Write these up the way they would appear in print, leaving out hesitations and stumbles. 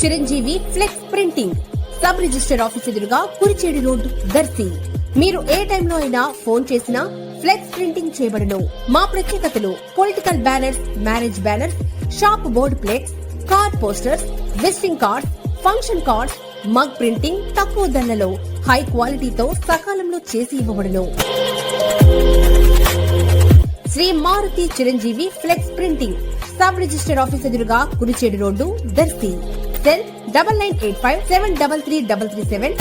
Chiranjeevi flex printing sub register office ఎదురుగా Kurichedu road Darsi. మీరు ఏ టైంలో అయినా ఫోన్ చేసినా ఫ్లెక్స్ ప్రింటింగ్ చేయబడును. మా ప్రత్యేకతలు political banners, marriage banners, shop board plates, card posters, visiting cards, function cards, mug printing తక్కువ ధరలలో హై క్వాలిటీతో సకాలంలో చేసి ఇవ్వబడును. Shri Maruti Chiranjeevi flex printing sub register office ఎదురుగా కురిచేడు రోడ్డు దర్శి. సెల్ 9985733337.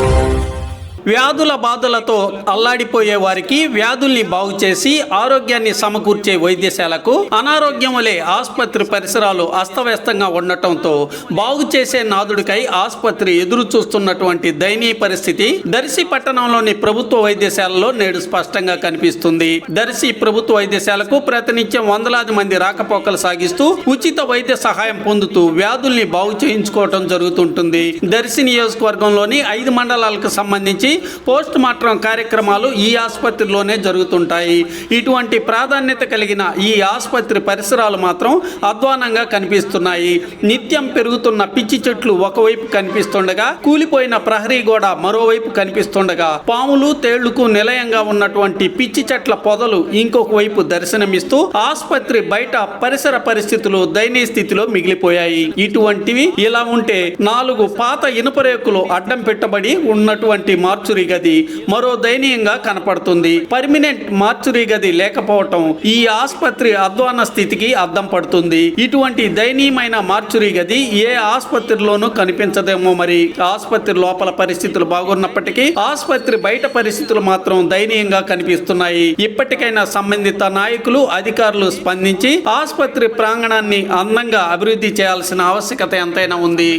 వ్యాధుల బాధలతో అల్లాడిపోయే వారికి వ్యాధుల్ని బాగు చేసి ఆరోగ్యాన్ని సమకూర్చే వైద్యశాలకు అనారోగ్యం వలె ఆసుపత్రి పరిసరాలు అస్తవ్యస్తంగా ఉండటంతో బాగు చేసే నాదుడికై ఆసుపత్రి ఎదురు చూస్తున్నటువంటి దయనీయ పరిస్థితి దర్శి పట్టణంలోని ప్రభుత్వ వైద్యశాలలో నేడు స్పష్టంగా కనిపిస్తుంది. దర్శి ప్రభుత్వ వైద్యశాలకు ప్రతినిత్యం వందలాది మంది రాకపోకలు సాగిస్తూ ఉచిత వైద్య సహాయం పొందుతూ వ్యాధుల్ని బాగు చేయించుకోవటం జరుగుతుంటుంది. దర్శి నియోజకవర్గంలోని 5 మండలాలకు సంబంధించి పోస్ట్ మార్టం కార్యక్రమాలు ఈ ఆసుపత్రిలోనే జరుగుతుంటాయి. ఇటువంటి ప్రాధాన్యత కలిగిన ఈ ఆసుపత్రి పరిసరాలు మాత్రం అధ్వానంగా కనిపిస్తున్నాయి. నిత్యం పెరుగుతున్న పిచ్చి చెట్లు ఒకవైపు కనిపిస్తుండగా, కూలిపోయిన ప్రహరీ గోడ మరోవైపు కనిపిస్తుండగా, పాములు తేళ్లకు నిలయంగా ఉన్నటువంటి పిచ్చి చెట్ల పొదలు ఇంకొక వైపు దర్శనమిస్తూ ఆసుపత్రి బయట పరిసర పరిస్థితులు దయనీయ స్థితిలో మిగిలిపోయాయి. ఇటువంటివి ఇలా ఉంటే 4 పాత ఇనుప రేకులు అడ్డం పెట్టబడి ఉన్నటువంటి మార్చురీ గది మరో దయనీయంగా కనపడుతుంది. పర్మినెంట్ మార్చురీ గది లేకపోవటం ఈ ఆసుపత్రి అధ్వాన స్థితికి అద్దం పడుతుంది. ఇటువంటి దయనీయమైన మార్చురీ గది ఏ ఆసుపత్రిలోనూ కనిపించదేమో. మరి ఆసుపత్రి లోపల పరిస్థితులు బాగున్నప్పటికీ ఆసుపత్రి బయట పరిస్థితులు మాత్రం దయనీయంగా కనిపిస్తున్నాయి. ఇప్పటికైనా సంబంధిత నాయకులు, అధికారులు స్పందించి ఆసుపత్రి ప్రాంగణాన్ని అందంగా అభివృద్ధి చేయాల్సిన ఆవశ్యకత ఎంతైనా ఉంది.